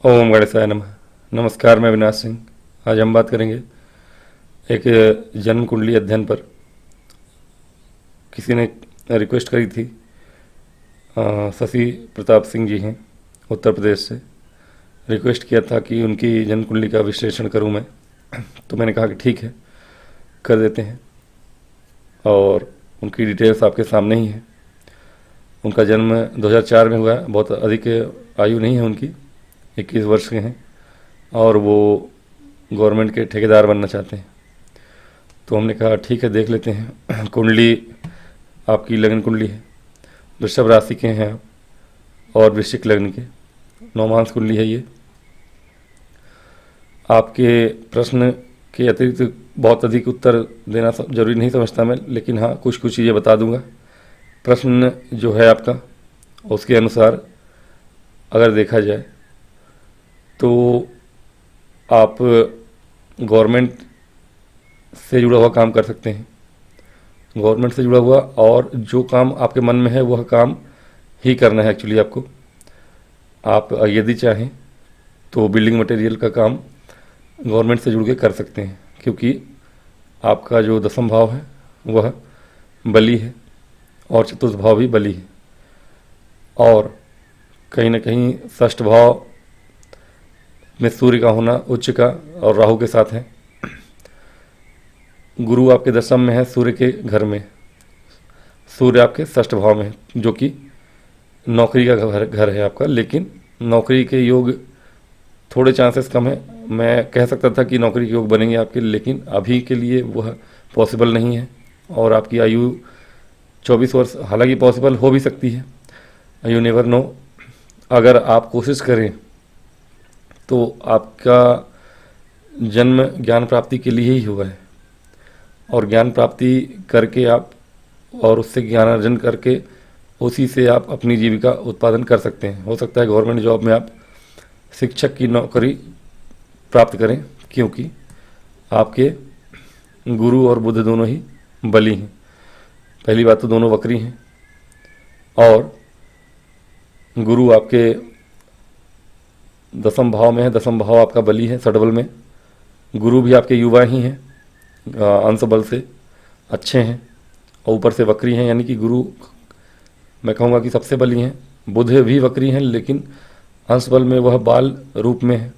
ओम गणेशाय नमः। नमस्कार, मैं अविनाश सिंह। आज हम बात करेंगे एक जन्म कुंडली अध्ययन पर। किसी ने रिक्वेस्ट करी थी। शशि प्रताप सिंह जी हैं, उत्तर प्रदेश से। रिक्वेस्ट किया था कि उनकी जन्म कुंडली का विश्लेषण करूं मैं। तो मैंने कहा कि ठीक है, कर देते हैं। और उनकी डिटेल्स आपके सामने ही है। उनका जन्म 2004 में हुआ है। बहुत अधिक आयु नहीं है उनकी, 21 वर्ष के हैं। और वो गवर्नमेंट के ठेकेदार बनना चाहते हैं। तो हमने कहा ठीक है, देख लेते हैं। कुंडली आपकी लगन कुंडली है, वृषभ राशि के हैं आप, और वृश्चिक लग्न के। नौमांस कुंडली है ये। आपके प्रश्न के अतिरिक्त बहुत अधिक उत्तर देना जरूरी नहीं समझता मैं, लेकिन हाँ, कुछ कुछ चीज़ें बता दूंगा। प्रश्न जो है आपका, उसके अनुसार अगर देखा जाए तो आप गवर्नमेंट से जुड़ा हुआ काम कर सकते हैं। गवर्नमेंट से जुड़ा हुआ, और जो काम आपके मन में है वह काम ही करना है एक्चुअली आपको। आप यदि चाहें तो बिल्डिंग मटेरियल का काम गवर्नमेंट से जुड़ के कर सकते हैं, क्योंकि आपका जो दसम भाव है वह बली है, और चतुर्थ भाव भी बली है। और कहीं ना कहीं षष्ठ भाव में सूर्य का होना उच्च का और राहु के साथ है। गुरु आपके दशम में है, सूर्य के घर में। सूर्य आपके षष्ठ भाव में है, जो कि नौकरी का घर है आपका। लेकिन नौकरी के योग थोड़े चांसेस कम है। मैं कह सकता था कि नौकरी के योग बनेंगे आपके, लेकिन अभी के लिए वह पॉसिबल नहीं है। और आपकी आयु 24 वर्ष, हालांकि पॉसिबल हो भी सकती है, यू नेवर नो। अगर आप कोशिश करें तो आपका जन्म ज्ञान प्राप्ति के लिए ही हुआ है। और ज्ञान प्राप्ति करके आप, और उससे ज्ञान अर्जन करके उसी से आप अपनी जीविका उत्पादन कर सकते हैं। हो सकता है गवर्नमेंट जॉब में आप शिक्षक की नौकरी प्राप्त करें, क्योंकि आपके गुरु और बुध दोनों ही बली हैं। पहली बात तो दोनों वक्री हैं, और गुरु आपके दसम भाव में है। दसम भाव आपका बली है, सडबल में। गुरु भी आपके युवा ही हैं, अंश बल से अच्छे हैं, और ऊपर से वक्री हैं। यानी कि गुरु, मैं कहूँगा कि सबसे बली हैं। बुध भी वक्री हैं, लेकिन अंश बल में वह बाल रूप में है।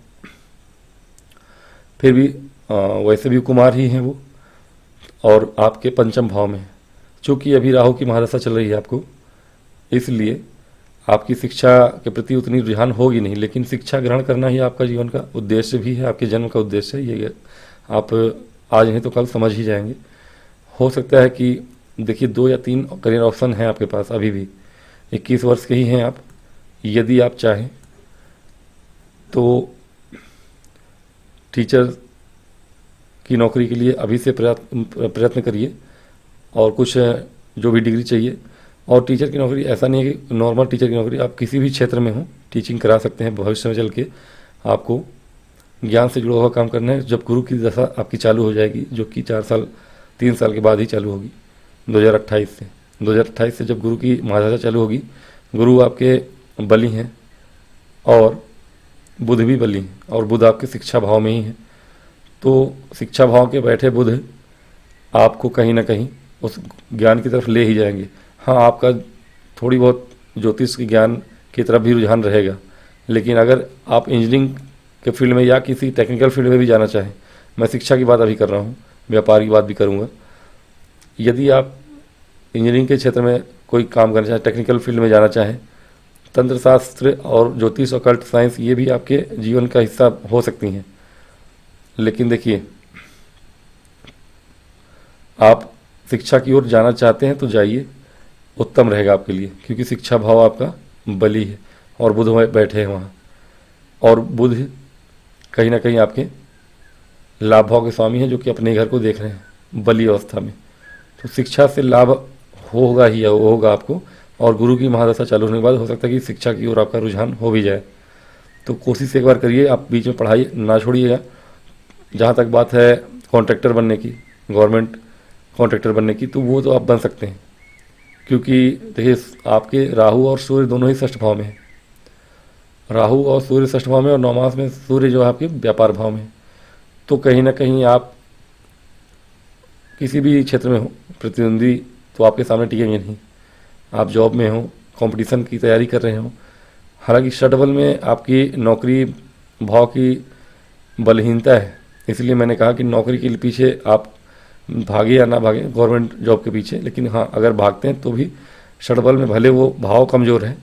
फिर भी वैसे भी कुमार ही हैं वो, और आपके पंचम भाव में है। चूँकि अभी राहु की महादशा चल रही है आपको, इसलिए आपकी शिक्षा के प्रति उतनी रुझान होगी नहीं। लेकिन शिक्षा ग्रहण करना ही आपका जीवन का उद्देश्य भी है, आपके जन्म का उद्देश्य है। ये आप आज नहीं तो कल समझ ही जाएंगे। हो सकता है कि देखिए, 2 या 3 करियर ऑप्शन हैं आपके पास अभी भी। 21 वर्ष के ही हैं आप। यदि आप चाहें तो टीचर की नौकरी के लिए अभी से प्रयत्न करिए, और कुछ जो भी डिग्री चाहिए। और टीचर की नौकरी ऐसा नहीं है कि नॉर्मल टीचर की नौकरी, आप किसी भी क्षेत्र में हो टीचिंग करा सकते हैं। भविष्य में चल के आपको ज्ञान से जुड़ा हुआ काम करना है। जब गुरु की दशा आपकी चालू हो जाएगी, जो कि 3 साल के बाद ही चालू होगी, 2028 से जब गुरु की महादशा चालू होगी। गुरु आपके बली हैं, और बुध भी बली हैं, और बुध आपके शिक्षा भाव में ही है। तो शिक्षा भाव के बैठे बुध आपको कहीं ना कहीं उस ज्ञान की तरफ ले ही जाएंगे। हाँ, आपका थोड़ी बहुत ज्योतिष के ज्ञान की तरफ भी रुझान रहेगा। लेकिन अगर आप इंजीनियरिंग के फील्ड में या किसी टेक्निकल फील्ड में भी जाना चाहें, मैं शिक्षा की बात अभी कर रहा हूँ, व्यापार की बात भी करूँगा। यदि आप इंजीनियरिंग के क्षेत्र में कोई काम करना चाहें, टेक्निकल फील्ड में जाना चाहें, तंत्र शास्त्र और ज्योतिष और कल्ट साइंस, ये भी आपके जीवन का हिस्सा हो सकती हैं। लेकिन देखिए, आप शिक्षा की ओर जाना चाहते हैं तो जाइए, उत्तम रहेगा आपके लिए। क्योंकि शिक्षा भाव आपका बली है, और बुध बैठे हैं वहाँ। और बुध कहीं ना कहीं आपके लाभ भाव के स्वामी हैं, जो कि अपने घर को देख रहे हैं बली अवस्था में। तो शिक्षा से लाभ होगा ही होगा आपको। और गुरु की महादशा चालू होने के बाद हो सकता है कि शिक्षा की ओर आपका रुझान हो भी जाए। तो कोशिश एक बार करिए, आप बीच में पढ़ाई ना छोड़िएगा। जहाँ तक बात है कॉन्ट्रैक्टर बनने की, गवर्नमेंट कॉन्ट्रैक्टर बनने की, तो वो तो आप बन सकते हैं। क्योंकि देखिए, आपके राहु और सूर्य दोनों ही षष्ठ भाव में हैं। राहु और सूर्य षष्ठ भाव में और 9 मास में सूर्य जो है आपके व्यापार भाव में है। तो कहीं ना कहीं आप किसी भी क्षेत्र में हो, प्रतिद्वंदी तो आपके सामने टिकेंगे नहीं। आप जॉब में हो, कंपटीशन की तैयारी कर रहे हो, हालांकि षठ बल में आपकी नौकरी भाव की बलहीनता है, इसलिए मैंने कहा कि नौकरी के पीछे आप भागे या ना भागे गवर्नमेंट जॉब के पीछे, लेकिन हाँ अगर भागते हैं तो भी षठ बल में भले वो भाव कमज़ोर है,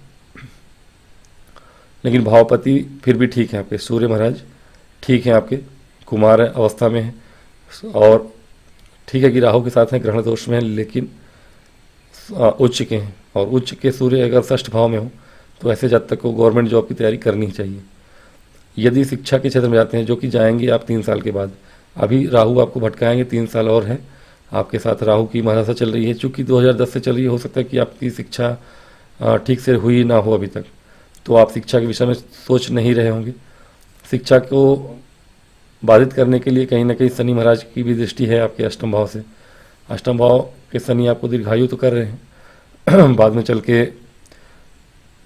लेकिन भावपति फिर भी ठीक है आपके, सूर्य महाराज ठीक है आपके, कुमार अवस्था में है, और ठीक है कि राहु के साथ हैं, ग्रहण दोष में है, लेकिन उच्च के हैं, और उच्च के सूर्य अगर षष्ठ भाव में हो तो ऐसे जातक को गवर्नमेंट जॉब की तैयारी करनी चाहिए। यदि शिक्षा के क्षेत्र में जाते हैं, जो कि जाएंगे आप 3 साल के बाद, अभी राहु आपको भटकाएंगे, 3 साल और है आपके साथ राहु की महादशा चल रही है, चूँकि 2010 से चल रही है, हो सकता है कि आपकी शिक्षा ठीक से हुई ना हो अभी तक, तो आप शिक्षा के विषय में सोच नहीं रहे होंगे। शिक्षा को बाधित करने के लिए कहीं ना कहीं शनि महाराज की भी दृष्टि है आपके अष्टम भाव से। अष्टम भाव के शनि आपको दीर्घायु तो कर रहे हैं बाद में चल के,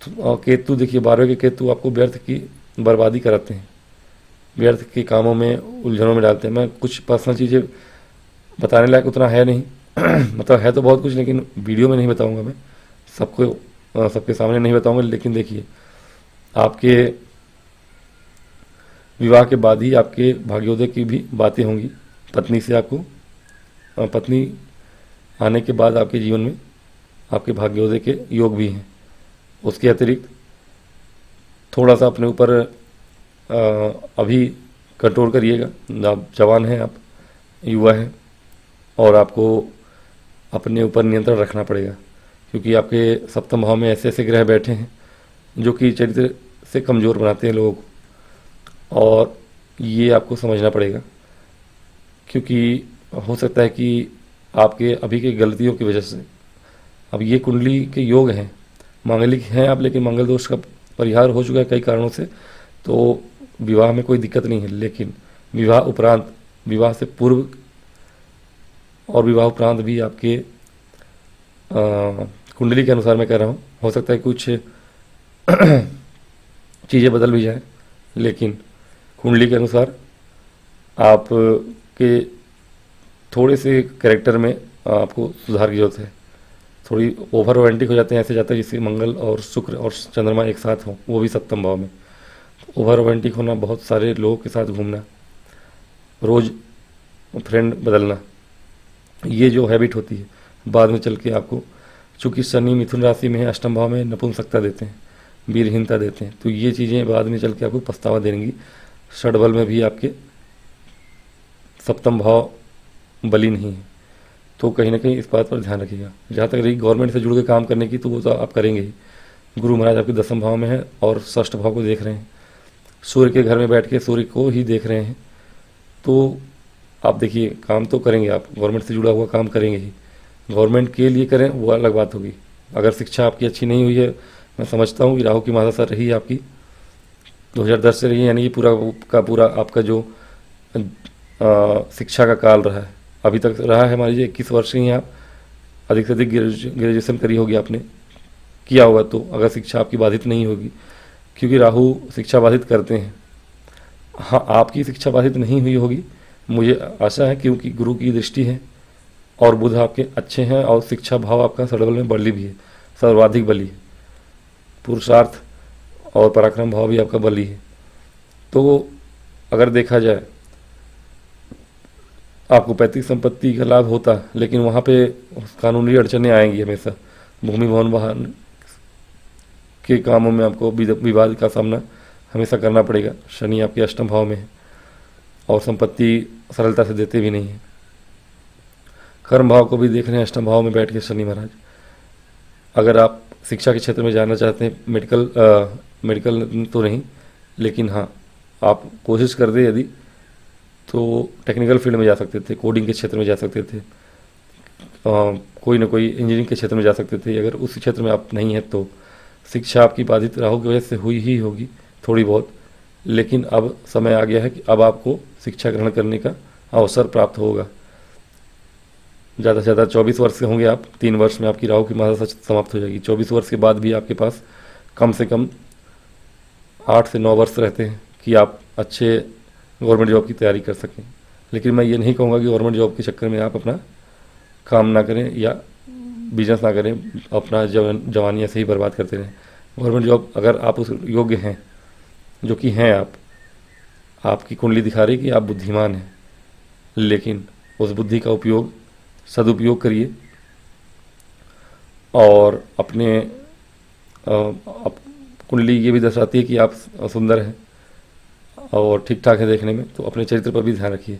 और केतु देखिए 12वें के केतु आपको व्यर्थ की बर्बादी कराते हैं, व्यर्थ के कामों में उलझनों में डालते हैं। मैं कुछ पर्सनल चीज़ें बताने लायक उतना है नहीं मतलब है तो बहुत कुछ, लेकिन वीडियो में नहीं बताऊंगा मैं सबको, सबके सामने नहीं बताऊंगा। लेकिन देखिए आपके विवाह के बाद ही आपके भाग्योदय की भी बातें होंगी, पत्नी से आपको, पत्नी आने के बाद आपके जीवन में आपके भाग्योदय के योग भी हैं। उसके अतिरिक्त थोड़ा सा अपने ऊपर अभी कंट्रोल करिएगा, आप जवान हैं, आप युवा हैं, और आपको अपने ऊपर नियंत्रण रखना पड़ेगा, क्योंकि आपके सप्तम भाव में ऐसे ऐसे ग्रह बैठे हैं जो कि चरित्र से कमज़ोर बनाते हैं लोगों को, और ये आपको समझना पड़ेगा, क्योंकि हो सकता है कि आपके अभी के गलतियों की वजह से, अब ये कुंडली के योग हैं, मांगलिक हैं आप, लेकिन मंगल दोष का परिहार हो चुका है कई कारणों से, तो विवाह में कोई दिक्कत नहीं है। लेकिन विवाह उपरांत, विवाह से पूर्व और विवाह उपरांत भी आपके कुंडली के अनुसार मैं कह रहा हूँ, हो सकता है कुछ चीज़ें बदल भी जाएं, लेकिन कुंडली के अनुसार आपके थोड़े से कैरेक्टर में आपको सुधार की जरूरत है। थोड़ी ओवर रोमांटिक हो जाते हैं, ऐसे जाता है जिससे मंगल और शुक्र और चंद्रमा एक साथ हों, वो भी सप्तम भाव में। ओवर रोमांटिक होना, बहुत सारे लोगों के साथ घूमना, रोज़ फ्रेंड बदलना, ये जो हैबिट होती है बाद में चल के आपको, चूँकि शनि मिथुन राशि में है, अष्टम भाव में नपुंसकता देते हैं, वीरहीनता देते हैं, तो ये चीज़ें बाद में चल के आपको पछतावा देंगी। षड बल में भी आपके सप्तम भाव बली नहीं है, तो कहीं ना कहीं इस बात पर ध्यान रखिएगा। जहाँ तक रही गवर्नमेंट से जुड़ के काम करने की, तो वो तो आप करेंगे ही। गुरु महाराज आपके 10वें भाव में है और षष्ठ भाव को देख रहे हैं, सूर्य के घर में बैठ के सूर्य को ही देख रहे हैं, तो आप देखिए काम तो करेंगे, आप गवर्नमेंट से जुड़ा हुआ काम करेंगे ही। गवर्नमेंट के लिए करें वो अलग बात होगी। अगर शिक्षा आपकी अच्छी नहीं हुई है, मैं समझता हूँ कि राहु की महादशा रही है आपकी 2010 से रही है, यानी कि पूरा का पूरा आपका जो शिक्षा का काल रहा है अभी तक रहा है, मान लीजिए 21 वर्ष ही हैं आप, अधिक से अधिक ग्रेजुएशन करी होगी आपने, किया होगा, तो अगर शिक्षा आपकी बाधित नहीं होगी, क्योंकि राहु शिक्षा बाधित करते हैं। हाँ, आपकी शिक्षा बाधित नहीं हुई होगी, मुझे आशा है, क्योंकि गुरु की दृष्टि है और बुध आपके अच्छे हैं, और शिक्षा भाव आपका षड बल में बली भी है, सर्वाधिक बली है, पुरुषार्थ और पराक्रम भाव भी आपका बली है। तो अगर देखा जाए आपको पैतृक संपत्ति का लाभ होता, लेकिन वहाँ पे कानूनी अड़चनें आएंगी हमेशा, भूमि भवन वाहन के कामों में आपको विवाद का सामना हमेशा करना पड़ेगा। शनि आपके अष्टम भाव में है और संपत्ति सरलता से देते भी नहीं है। कर्म भाव को भी देख रहे हैं अष्टम भाव में बैठ के शनि महाराज। अगर आप शिक्षा के क्षेत्र में जाना चाहते हैं, मेडिकल तो नहीं, लेकिन हाँ आप कोशिश कर दे यदि, तो टेक्निकल फील्ड में जा सकते थे, कोडिंग के क्षेत्र में जा सकते थे, कोई ना कोई इंजीनियरिंग के क्षेत्र में जा सकते थे। अगर उस क्षेत्र में आप नहीं हैं तो शिक्षा आपकी बाधित राहु की वजह से हुई ही होगी थोड़ी बहुत, लेकिन अब समय आ गया है कि अब आपको शिक्षा ग्रहण करने का अवसर प्राप्त होगा। ज़्यादा से ज़्यादा 24 वर्ष के होंगे आप, 3 वर्ष में आपकी राहु की महादशा समाप्त हो जाएगी। 24 वर्ष के बाद भी आपके पास कम से कम 8 से 9 वर्ष रहते हैं कि आप अच्छे गवर्नमेंट जॉब की तैयारी कर सकें। लेकिन मैं ये नहीं कहूँगा कि गवर्नमेंट जॉब के चक्कर में आप अपना काम ना करें या बिजनेस ना करें, अपना जवानी ऐसे ही बर्बाद करते रहें। गवर्नमेंट जॉब अगर आप उस योग्य हैं, जो कि हैं आप, आपकी कुंडली दिखा रही कि आप बुद्धिमान हैं, लेकिन उस बुद्धि का उपयोग, सदुपयोग करिए और अपने कुंडली ये भी दर्शाती है कि आप सुंदर हैं और ठीक ठाक है देखने में, तो अपने चरित्र पर भी ध्यान रखिए।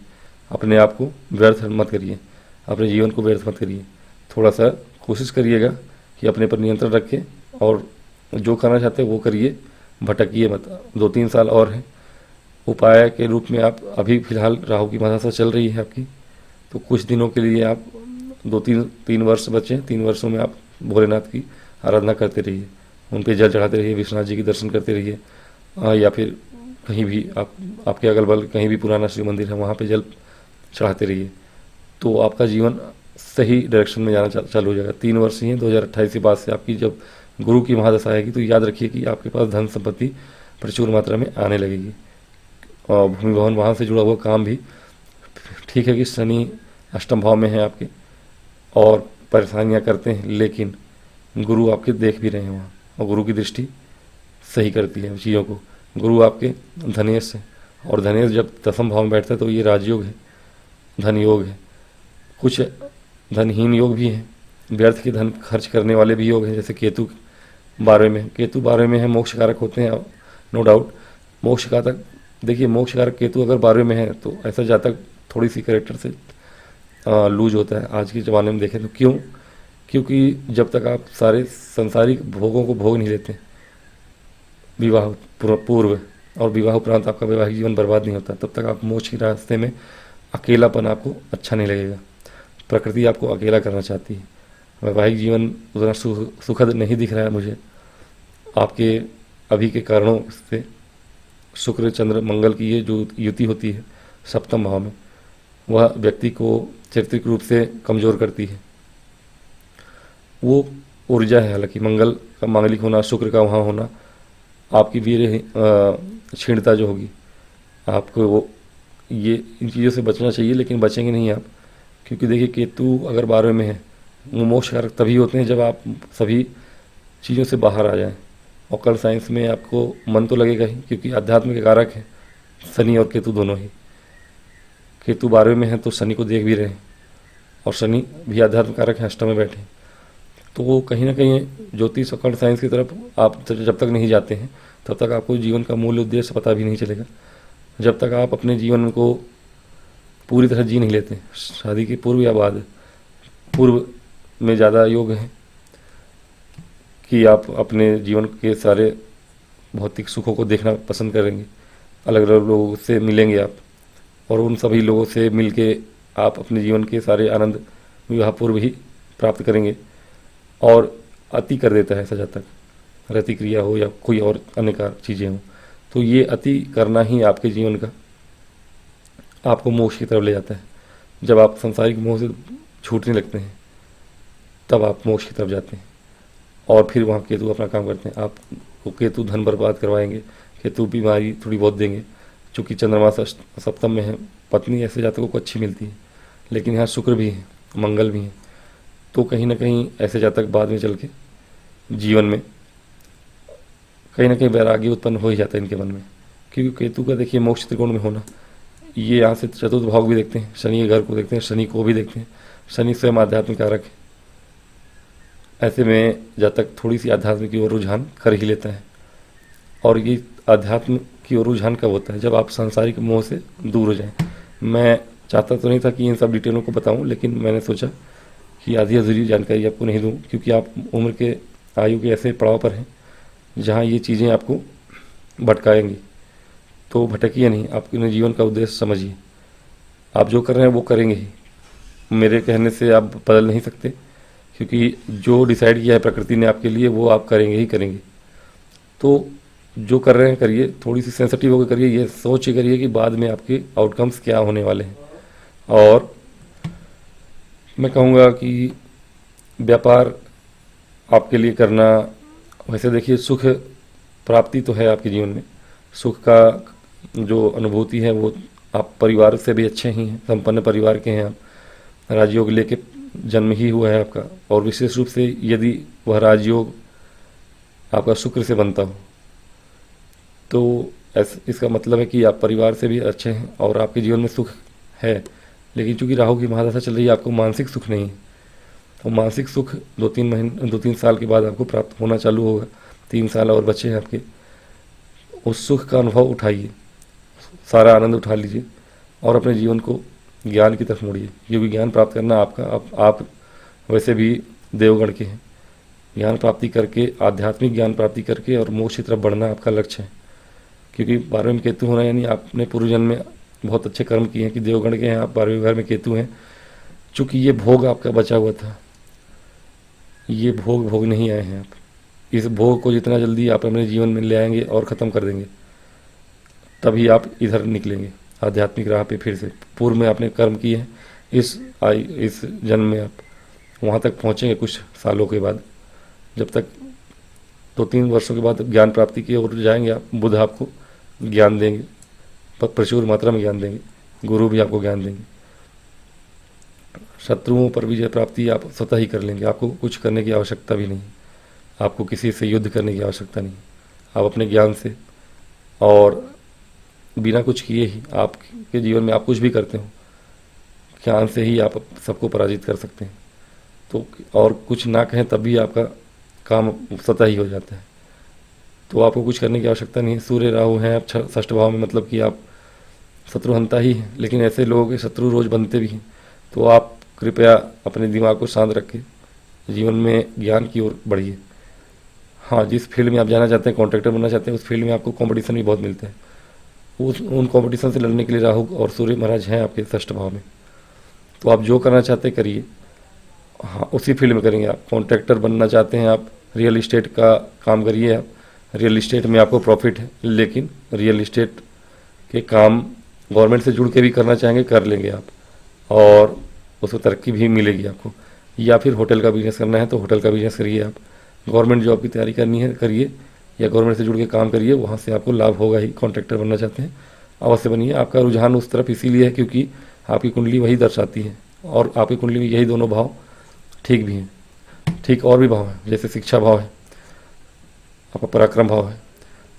अपने आप को व्यर्थ मत करिए, अपने जीवन को व्यर्थ मत करिए। थोड़ा सा कोशिश करिएगा कि अपने पर नियंत्रण रखें और जो करना चाहते हैं वो करिए, भटकिए मत। 2-3 साल और हैं। उपाय के रूप में आप अभी फ़िलहाल राहु की महादशा चल रही है आपकी, तो कुछ दिनों के लिए आप 2-3 वर्ष बचे, 3 वर्षों में आप भोलेनाथ की आराधना करते रहिए, उन पे जल चढ़ाते रहिए, विश्वनाथ जी के दर्शन करते रहिए, या फिर कहीं भी आपके अगल बगल कहीं भी पुराना शिव मंदिर है वहाँ पे जल चढ़ाते रहिए, तो आपका जीवन सही डायरेक्शन में जाना चालू हो जाएगा। 3 वर्ष ही हैं, 2028 के बाद से आपकी जब गुरु की महादशा आएगी तो याद रखिए कि आपके पास धन संपत्ति प्रचुर मात्रा में आने लगेगी। और भूमि भवन वहाँ से जुड़ा हुआ काम भी ठीक है कि शनि अष्टम भाव में है आपके और परेशानियाँ करते हैं, लेकिन गुरु आपके देख भी रहे हैं वहाँ, और गुरु की दृष्टि सही करती है चीज़ों को। गुरु आपके धनेश है, और धनेश जब 10वें भाव में बैठता है तो ये राजयोग है, धन योग है। कुछ धनहीन योग भी हैं, व्यर्थ के धन खर्च करने वाले भी योग हैं, जैसे केतु 12वें में। केतु 12वें में है, मोक्ष कारक होते हैं नो डाउट। मोक्ष का तक देखिए, मोक्ष कारक केतु अगर 12वें में है तो ऐसा जातक थोड़ी सी कैरेक्टर से लूज होता है आज के ज़माने में देखें तो। क्यों? क्योंकि जब तक आप सारे संसारिक भोगों को भोग नहीं लेते विवाह पूर्व और विवाह उपरांत आपका वैवाहिक जीवन बर्बाद नहीं होता, तब तक आप मोक्ष के रास्ते में अकेलापन आपको अच्छा नहीं लगेगा। प्रकृति आपको अकेला करना चाहती है। वैवाहिक जीवन उतना सुखद नहीं दिख रहा है मुझे आपके अभी के कारणों से। शुक्र चंद्र मंगल की ये जो युति होती है 7वें भाव में, वह व्यक्ति को चारित्रिक रूप से कमज़ोर करती है। वो ऊर्जा है, हालांकि मंगल का मांगलिक होना, शुक्र का वहाँ होना, आपकी वीर क्षीणता जो होगी आपको, वो ये इन चीज़ों से बचना चाहिए, लेकिन बचेंगे नहीं आप। क्योंकि देखिए, केतु अगर 12वें में है, वो मोक्ष कारक तभी होते हैं जब आप सभी चीज़ों से बाहर आ जाएं। ऑकल्ट साइंस में आपको मन तो लगेगा ही, क्योंकि अध्यात्म के कारक हैं शनि और केतु दोनों ही। केतु 12वें में है तो शनि को देख भी रहे हैं, और शनि भी अध्यात्म कारक है, अष्टम में बैठे हैं। तो वो कहीं ना कहीं ज्योतिष ऑकल्ट साइंस की तरफ आप जब तक नहीं जाते हैं तब तक आपको जीवन का मूल उद्देश्य पता भी नहीं चलेगा। जब तक आप अपने जीवन को पूरी तरह जी नहीं लेते, शादी के पूर्व या बाद, पूर्व में ज़्यादा योग है कि आप अपने जीवन के सारे भौतिक सुखों को देखना पसंद करेंगे। अलग अलग लोगों से मिलेंगे आप, और उन सभी लोगों से मिल के आप अपने जीवन के सारे आनंद विवाह पूर्व ही प्राप्त करेंगे। और अति कर देता है ऐसा, जब तक रति क्रिया हो या कोई और अन्य चीज़ें हों, तो ये अति करना ही आपके जीवन का आपको मोक्ष की तरफ ले जाता है। जब आप सांसारिक मोह से छूटने लगते हैं तब आप मोक्ष की तरफ जाते हैं, और फिर वहाँ केतु अपना काम करते हैं। आपको केतु धन बर्बाद करवाएंगे, केतु बीमारी थोड़ी बहुत देंगे। चूँकि चंद्रमा 7वें में है, पत्नी ऐसे जातकों को अच्छी मिलती है, लेकिन यहाँ शुक्र भी है, मंगल भी है, तो कहीं ना कहीं ऐसे जातक बाद में चल के जीवन में कहीं ना कहीं वैराग्य उत्पन्न हो ही जाता है इनके मन में। क्योंकि केतु का देखिए मोक्ष त्रिकोण में होना, ये यहाँ से चतुर्थ भाव भी देखते हैं, शनि के घर को देखते हैं, शनि को भी देखते हैं। शनि स्वयं आध्यात्मिक कारक है। ऐसे में जातक थोड़ी सी आध्यात्म की ओर रुझान कर ही लेता है। और ये अध्यात्म की ओर रुझान कब होता है? जब आप सांसारिक मोह से दूर हो जाएं। मैं चाहता तो नहीं था कि इन सब डिटेलों को बताऊं, लेकिन मैंने सोचा कि आधी अधूरी जानकारी आपको नहीं दूं, क्योंकि आप उम्र के आयु के ऐसे पड़ाव पर हैं जहां ये चीज़ें आपको भटकाएंगी। तो भटकिए नहीं, आप अपने जीवन का उद्देश्य समझिए। आप जो कर रहे हैं वो करेंगे ही, मेरे कहने से आप बदल नहीं सकते, क्योंकि जो डिसाइड किया है प्रकृति ने आपके लिए वो आप करेंगे ही करेंगे। तो जो कर रहे हैं करिए, थोड़ी सी सेंसिटिव होकर करिए, ये सोच के करिए कि बाद में आपके आउटकम्स क्या होने वाले हैं। और मैं कहूँगा कि व्यापार आपके लिए करना, वैसे देखिए सुख प्राप्ति तो है आपके जीवन में, सुख का जो अनुभूति है वो आप परिवार से भी अच्छे ही हैं, संपन्न परिवार के हैं आप, राजयोग लेके जन्म ही हुआ है आपका। और विशेष रूप से यदि वह राजयोग आपका शुक्र से बनता हो तो इसका मतलब है कि आप परिवार से भी अच्छे हैं और आपके जीवन में सुख है। लेकिन चूंकि राहु की महादशा चल रही है, आपको मानसिक सुख नहीं है। तो मानसिक सुख 2-3 साल के बाद आपको प्राप्त होना चालू होगा। 3 साल और बचे हैं आपके। उस सुख का अनुभव उठाइए, सारा आनंद उठा लीजिए और अपने जीवन को ज्ञान की तरफ मोड़िए, क्योंकि ज्ञान प्राप्त करना आपका आप वैसे भी देवगण के हैं। ज्ञान प्राप्ति करके, आध्यात्मिक ज्ञान प्राप्ति करके और मोक्ष की तरफ बढ़ना आपका लक्ष्य है। क्योंकि 12वें में केतु होना यानी आपने पूर्व जन्म में बहुत अच्छे कर्म किए हैं कि देवगण के हैं आप, 12वें घर में केतु हैं। चूँकि ये भोग आपका बचा हुआ था, ये भोग नहीं आए हैं आप। इस भोग को जितना जल्दी आप अपने जीवन में ले आएंगे और ख़त्म कर देंगे, तभी आप इधर निकलेंगे आध्यात्मिक राह पे फिर से। पूर्व में आपने कर्म किए हैं, इस जन्म में आप वहाँ तक पहुँचेंगे कुछ सालों के बाद। जब तक 2-3 वर्षों के बाद ज्ञान प्राप्ति की ओर जाएंगे आप, बुध आपको ज्ञान देंगे, प्रचुर मात्रा में ज्ञान देंगे, गुरु भी आपको ज्ञान देंगे। शत्रुओं पर विजय प्राप्ति आप स्वतः ही कर लेंगे, आपको कुछ करने की आवश्यकता भी नहीं, आपको किसी से युद्ध करने की आवश्यकता नहीं। आप अपने ज्ञान से और बिना कुछ किए ही आपके जीवन में आप कुछ भी करते हो, ज्ञान से ही आप सबको पराजित कर सकते हैं। तो और कुछ ना कहें तब भी आपका काम स्वतः ही हो जाता है। तो आपको कुछ करने की आवश्यकता नहीं है। सूर्य राहु हैं आप 6ठ भाव में, मतलब कि आप शत्रुहंता ही हैं। लेकिन ऐसे लोगों के शत्रु रोज बनते भी हैं। तो आप कृपया अपने दिमाग को शांत रखें, जीवन में ज्ञान की ओर बढ़िए। हाँ, जिस फील्ड में आप जाना चाहते हैं, कॉन्ट्रैक्टर बनना चाहते हैं, उस फील्ड में आपको कंपटीशन भी बहुत मिलता है। उन कंपटीशन से लड़ने के लिए राहु और सूर्य महाराज हैं आपके 6ठ भाव में। तो आप जो करना चाहते हैं करिए, हाँ उसी फील्ड में करेंगे। आप कॉन्ट्रैक्टर बनना चाहते हैं, आप रियल इस्टेट का काम करिए। आप रियल इस्टेट में आपको प्रॉफिट है, लेकिन रियल इस्टेट के काम गवर्नमेंट से जुड़ के भी करना चाहेंगे कर लेंगे आप, और उसको तरक्की भी मिलेगी आपको। या फिर होटल का बिजनेस करना है तो होटल का बिजनेस करिए आप। गवर्नमेंट जॉब की तैयारी करनी है करिए, या गवर्नमेंट से जुड़ के काम करिए, वहाँ से आपको लाभ होगा ही। कॉन्ट्रैक्टर बनना चाहते हैं अवश्य बनिए। आपका रुझान उस तरफ इसीलिए है क्योंकि आपकी कुंडली वही दर्शाती है, और आपकी कुंडली में यही दोनों भाव ठीक भी हैं। ठीक और भी भाव है, जैसे शिक्षा भाव है, आपका पराक्रम भाव है,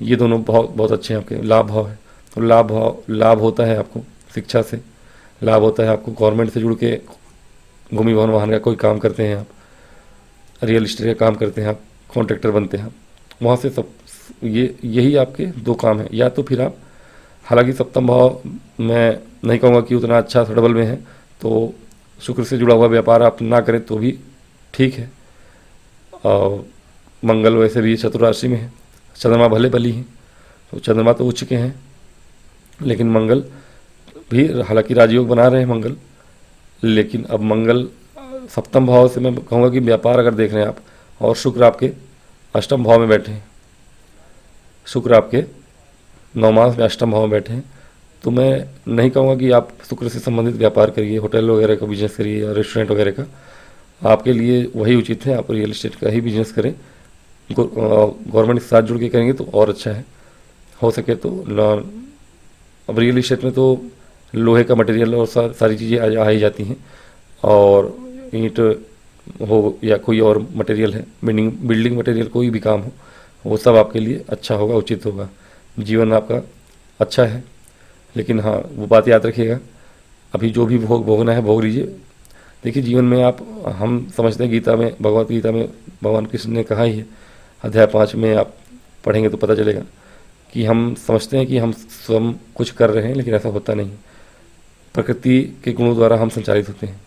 ये दोनों भाव बहुत अच्छे हैं आपके। लाभ भाव है, तो लाभ होता है आपको शिक्षा से, लाभ होता है आपको गवर्नमेंट से जुड़ के भूमि भवन वाहन का कोई काम करते हैं आप, रियल इस्टेट का काम करते हैं आप, कॉन्ट्रैक्टर बनते हैं आप, वहाँ से सब यही आपके 2 काम है। या तो फिर आप, हालांकि सप्तम भाव मैं नहीं कहूँगा कि उतना अच्छा सडबल में है, तो शुक्र से जुड़ा हुआ व्यापार आप ना करें तो भी ठीक है। और मंगल वैसे भी चतुर राशि में है, चंद्रमा भले बली हैं, तो चंद्रमा तो उच्च के हैं, लेकिन मंगल भी हालांकि राजयोग बना रहे हैं मंगल, लेकिन अब मंगल सप्तम भाव से मैं कहूँगा कि व्यापार अगर देख रहे हैं आप, और शुक्र आपके 8वें भाव में बैठे हैं, शुक्र आपके 9 मास में 8वें भाव में बैठे हैं, तो मैं नहीं कहूँगा कि आप शुक्र से संबंधित व्यापार करिए, होटल वगैरह का बिजनेस करिए या रेस्टोरेंट वगैरह का, आपके लिए वही उचित है। आप रियल इस्टेट का ही बिजनेस करें, गवर्नमेंट के साथ जुड़ के करेंगे तो और अच्छा है। हो सके तो अब रियल इस्टेट में तो लोहे का मटेरियल और सारी चीज़ें आ ही जाती हैं, और ईंट हो या कोई और मटेरियल है, बिल्डिंग मटेरियल कोई भी काम हो, वो सब आपके लिए अच्छा होगा, उचित होगा। जीवन आपका अच्छा है, लेकिन हाँ वो बात याद रखिएगा, अभी जो भी भोगना है भोग लीजिए। देखिए जीवन में हम समझते हैं, गीता में, भगवत गीता में भगवान कृष्ण ने कहा ही है, अध्याय 5 में आप पढ़ेंगे तो पता चलेगा कि हम समझते हैं कि हम स्वयं कुछ कर रहे हैं, लेकिन ऐसा होता नहीं। प्रकृति के गुणों द्वारा हम संचालित होते हैं,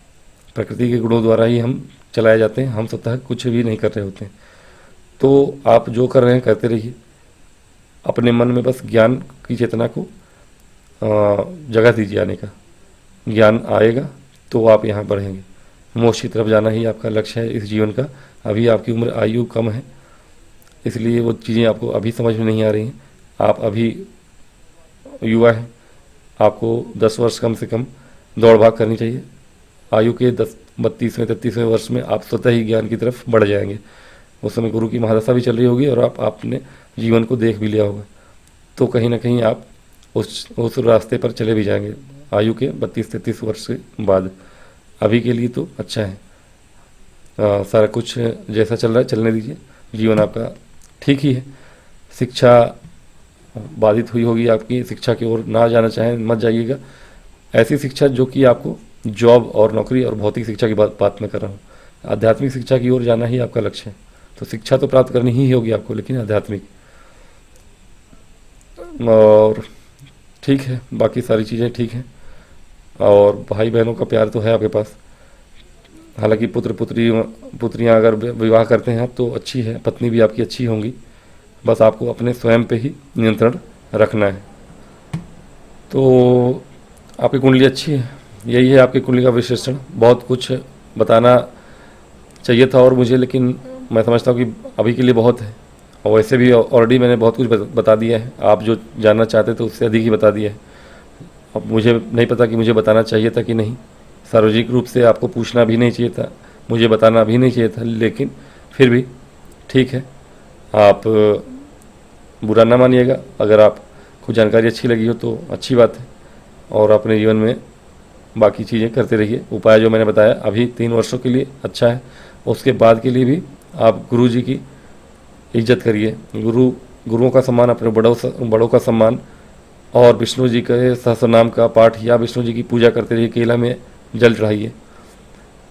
प्रकृति के गुणों द्वारा ही हम चलाए जाते हैं, हम स्वतः कुछ भी नहीं कर रहे होते हैं। तो आप जो कर रहे हैं करते रहिए, अपने मन में बस ज्ञान की चेतना को जगह दीजिए आने का। ज्ञान आएगा तो आप यहाँ बढ़ेंगे। मोक्ष की तरफ जाना ही आपका लक्ष्य है इस जीवन का। अभी आपकी उम्र आयु कम है, इसलिए वो चीज़ें आपको अभी समझ में नहीं आ रही हैं। आप अभी युवा हैं, आपको 10 वर्ष कम से कम दौड़ भाग करनी चाहिए। आयु के 32वें 33वें वर्ष में आप स्वतः ही ज्ञान की तरफ बढ़ जाएंगे। उस समय गुरु की महादशा भी चल रही होगी और आपने जीवन को देख भी लिया होगा। तो कहीं ना कहीं आप उस रास्ते पर चले भी जाएंगे आयु के 32-33 वर्ष के बाद। अभी के लिए तो अच्छा है, सारा कुछ जैसा चल रहा है चलने दीजिए, जीवन आपका ठीक ही है। शिक्षा बाधित हुई होगी आपकी, शिक्षा की ओर ना जाना चाहें मत जाइएगा। ऐसी शिक्षा जो कि आपको जॉब और नौकरी और भौतिक शिक्षा की बात मैं कर रहा हूँ। आध्यात्मिक शिक्षा की ओर जाना ही आपका लक्ष्य है। तो शिक्षा तो प्राप्त करनी ही होगी आपको, लेकिन आध्यात्मिक। और ठीक है, बाकी सारी चीज़ें ठीक हैं, और भाई बहनों का प्यार तो है आपके पास। हालांकि पुत्रियां अगर विवाह करते हैं आप तो अच्छी है, पत्नी भी आपकी अच्छी होंगी, बस आपको अपने स्वयं पे ही नियंत्रण रखना है। तो आपकी कुंडली अच्छी है, यही है आपकी कुंडली का विश्लेषण। बहुत कुछ बताना चाहिए था और मुझे, लेकिन मैं समझता हूँ कि अभी के लिए बहुत है, और वैसे भी ऑलरेडी मैंने बहुत कुछ बता दिया है। आप जो जानना चाहते थे उससे अधिक ही बता दिया है। अब मुझे नहीं पता कि मुझे बताना चाहिए था कि नहीं, सार्वजनिक रूप से आपको पूछना भी नहीं चाहिए था, मुझे बताना भी नहीं चाहिए था, लेकिन फिर भी ठीक है। आप बुरा ना मानिएगा, अगर आपको जानकारी अच्छी लगी हो तो अच्छी बात है, और अपने जीवन में बाकी चीज़ें करते रहिए। उपाय जो मैंने बताया अभी 3 वर्षों के लिए अच्छा है, उसके बाद के लिए भी आप गुरु जी की इज्जत करिए, गुरुओं का सम्मान, अपने बड़ों का सम्मान, और विष्णु जी के सहस्रनाम का पाठ या विष्णु जी की पूजा करते रहिए। केला में जल चढ़ाइए,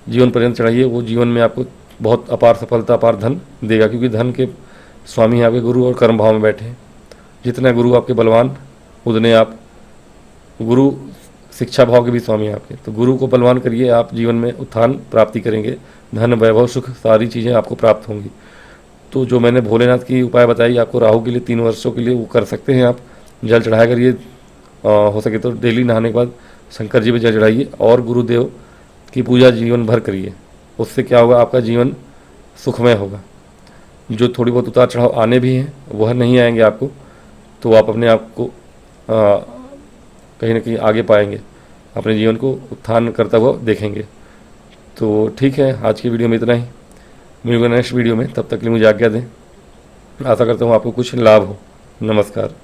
जीवन पर्यंत चढ़ाइए, वो जीवन में आपको बहुत अपार सफलता, अपार धन देगा, क्योंकि धन के स्वामी आपके गुरु और कर्म भाव में बैठे हैं। जितना गुरु आपके बलवान, उतने आप गुरु शिक्षा भाव के भी स्वामी हैं आपके। तो गुरु को बलवान करिए, आप जीवन में उत्थान प्राप्ति करेंगे, धन वैभव सुख सारी चीज़ें आपको प्राप्त होंगी। तो जो मैंने भोलेनाथ की उपाय बताई आपको राहु के लिए 3 वर्षों के लिए, वो कर सकते हैं आप। जल चढ़ाया करिए, हो सके तो डेली नहाने के बाद शंकर जी पे जल चढ़ाइए, और गुरुदेव की पूजा जीवन भर करिए। उससे क्या होगा, आपका जीवन सुखमय होगा। जो थोड़ी बहुत उतार चढ़ाव आने भी हैं वह नहीं आएंगे आपको, तो आप अपने आप को कहीं ना कहीं आगे पाएंगे, अपने जीवन को उत्थान करता हुआ देखेंगे। तो ठीक है, आज की वीडियो में इतना ही। मिलूंगा नेक्स्ट वीडियो में, तब तक के लिए मुझे आज्ञा दें। आशा करता हूँ आपको कुछ लाभ हो। नमस्कार।